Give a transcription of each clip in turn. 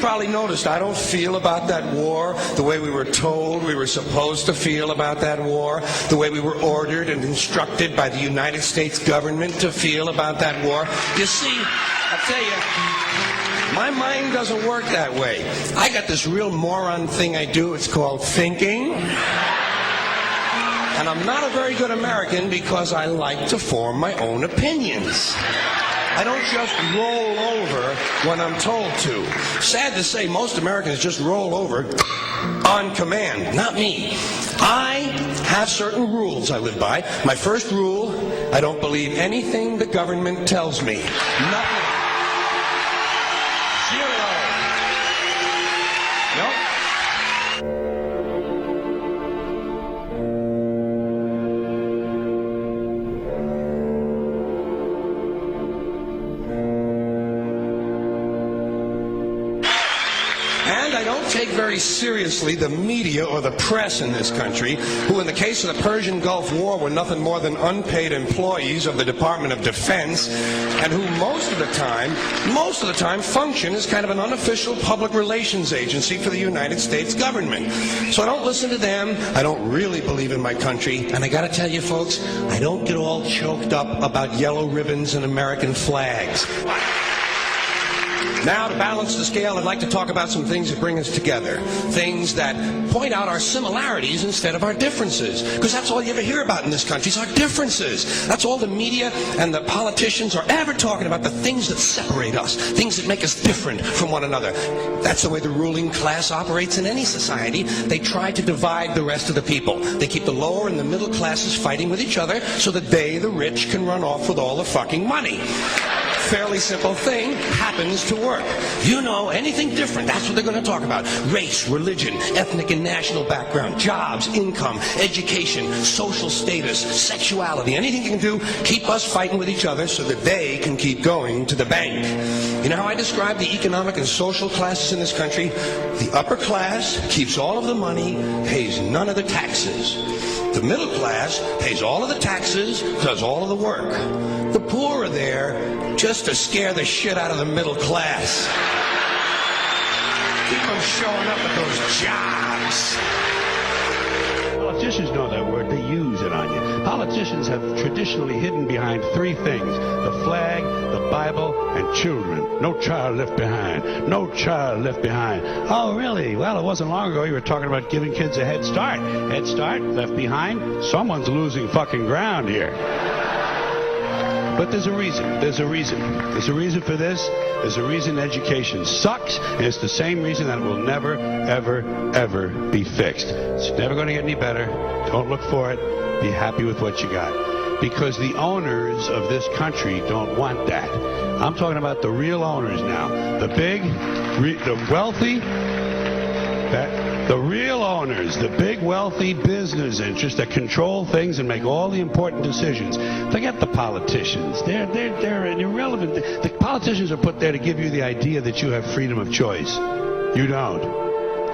probably noticed I don't feel about that war the way we were told we were supposed to feel about that war, the way we were ordered and instructed by the United States government to feel about that war. You see, I'll tell you, my mind doesn't work that way. I got this real moron thing I do. It's called thinking. And I'm not a very good American because I like to form my own opinions. I don't just roll over when I'm told to. Sad to say, most Americans just roll over on command. Not me. I have certain rules I live by. My first rule, I don't believe anything the government tells me. Nothing. Zero. Nope. And I don't take very seriously the media or the press in this country, who in the case of the Persian Gulf War were nothing more than unpaid employees of the Department of Defense, and who most of the time function as kind of an unofficial public relations agency for the United States government. So I don't listen to them. I don't really believe in my country. And I gotta tell you folks, I don't get all choked up about yellow ribbons and American flags. Now, to balance the scale, I'd like to talk about some things that bring us together. Things that point out our similarities instead of our differences. Because that's all you ever hear about in this country is our differences. That's all the media and the politicians are ever talking about, the things that separate us, things that make us different from one another. That's the way the ruling class operates in any society. They try to divide the rest of the people. They keep the lower and the middle classes fighting with each other so that they, the rich, can run off with all the fucking money. Fairly simple thing, happens to work. You know, anything different, that's what they're going to talk about. Race, religion, ethnic and national background, jobs, income, education, social status, sexuality, anything you can do, keep us fighting with each other so that they can keep going to the bank. You know how I describe the economic and social classes in this country? The upper class keeps all of the money, pays none of the taxes. The middle class pays all of the taxes, does all of the work. The poor are there just to scare the shit out of the middle class. Keep them showing up at those jobs. Politicians know that word. They use it on you. Politicians have traditionally hidden behind three things: the flag, the Bible, and children. No child left behind. No child left behind. Oh, really? Well, it wasn't long ago you were talking about giving kids a head start. Head start, left behind? Someone's losing fucking ground here. But there's a reason. There's a reason. There's a reason for this. There's a reason education sucks, and it's the same reason that it will never, ever, ever be fixed. It's never going to get any better. Don't look for it. Be happy with what you got. Because the owners of this country don't want that. I'm talking about the real owners now. The big, the wealthy, the real owners, the big wealthy business interests that control things and make all the important decisions. Forget the politicians. They're irrelevant. The politicians are put there to give you the idea that you have freedom of choice. You don't.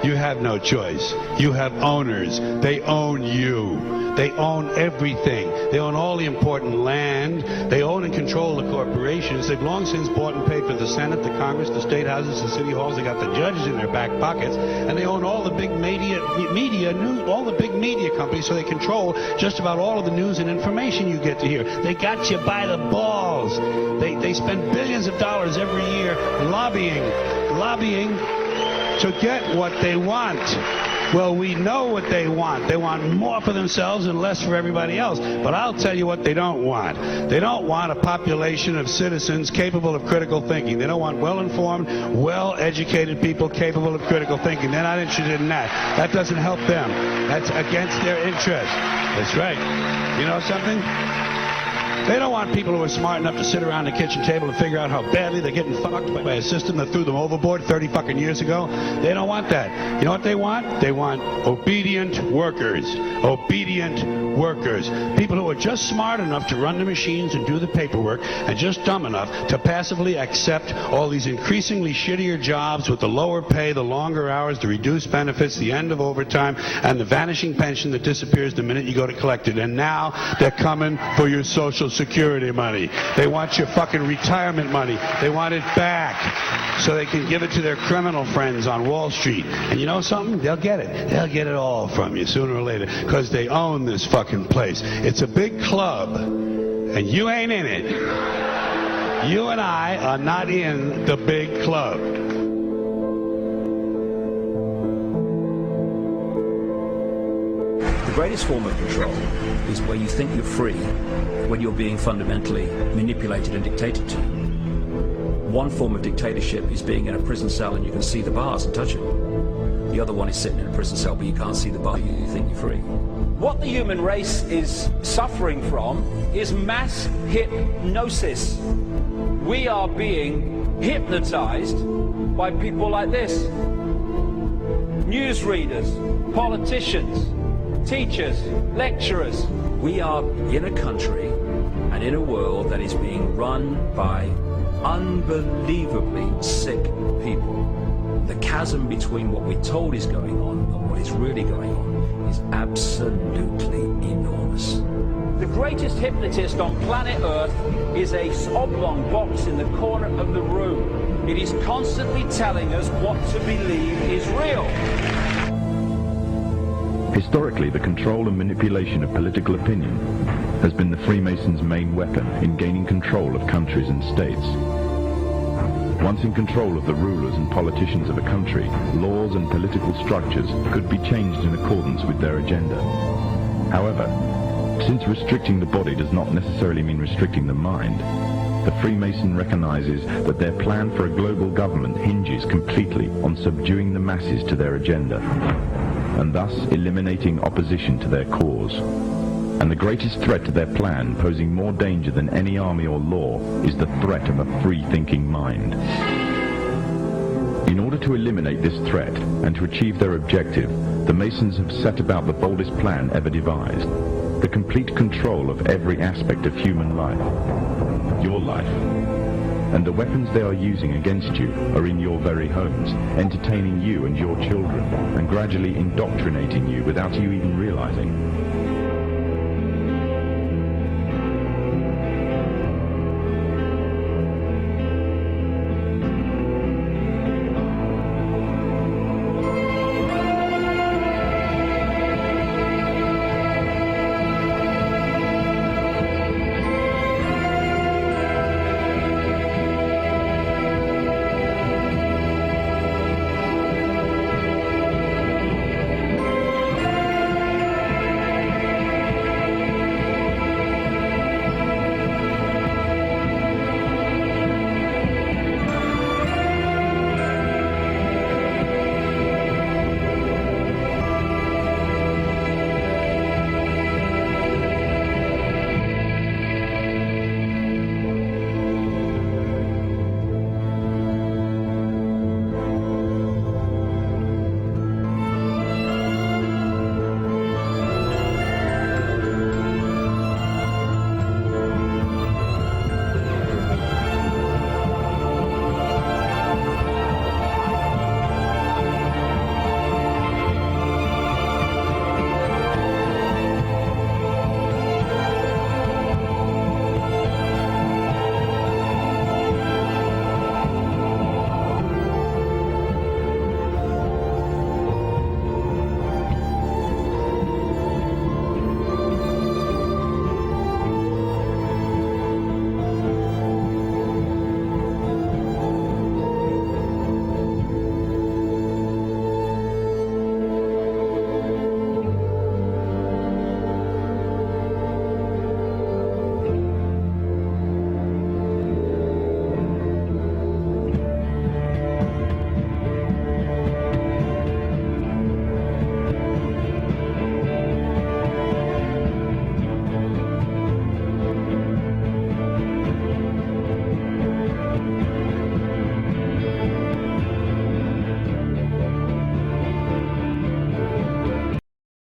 You have no choice. You have owners. They own you. They own everything. They own all the important land. They own and control the corporations. They've long since bought and paid for the Senate, the Congress, the state houses, the city halls. They got the judges in their back pockets, and they own all the big all the big media companies. So they control just about all of the news and information you get to hear. They got you by the balls. They spend billions of dollars every year lobbying to get what they want. Well, we know what they want. They want more for themselves and less for everybody else. But I'll tell you what they don't want. They don't want a population of citizens capable of critical thinking. They don't want well-informed, well-educated people capable of critical thinking. They're not interested in that. That doesn't help them. That's against their interest. That's right. You know something? They don't want people who are smart enough to sit around the kitchen table and figure out how badly they're getting fucked by a system that threw them overboard 30 fucking years ago. They don't want that. You know what they want? They want obedient workers. Obedient workers. People who are just smart enough to run the machines and do the paperwork, and just dumb enough to passively accept all these increasingly shittier jobs with the lower pay, the longer hours, the reduced benefits, the end of overtime, and the vanishing pension that disappears the minute you go to collect it. And now they're coming for your Social Security money. They want your fucking retirement money. They want it back so they can give it to their criminal friends on Wall Street. And you know something? They'll get it. They'll get it all from you sooner or later because they own this fucking place. It's a big club, and you ain't in it. You and I are not in the big club. The greatest form of control is where you think you're free when you're being fundamentally manipulated and dictated to. One form of dictatorship is being in a prison cell and you can see the bars and touch them. The other one is sitting in a prison cell but you can't see the bar, you think you're free. What the human race is suffering from is mass hypnosis. We are being hypnotized by people like this. Newsreaders, politicians, teachers, lecturers. We are in a country and in a world that is being run by unbelievably sick people. The chasm between what we're told is going on and what is really going on is absolutely enormous. The greatest hypnotist on planet Earth is a oblong box in the corner of the room. It is constantly telling us what to believe is real. Historically, the control and manipulation of political opinion has been the Freemasons' main weapon in gaining control of countries and states. Once in control of the rulers and politicians of a country, laws and political structures could be changed in accordance with their agenda. However, since restricting the body does not necessarily mean restricting the mind, the Freemason recognizes that their plan for a global government hinges completely on subduing the masses to their agenda, and thus eliminating opposition to their cause. And the greatest threat to their plan, posing more danger than any army or law, is the threat of a free-thinking mind. In order to eliminate this threat and to achieve their objective, the Masons have set about the boldest plan ever devised: the complete control of every aspect of human life, your life. And the weapons they are using against you are in your very homes, entertaining you and your children, and gradually indoctrinating you without you even realizing.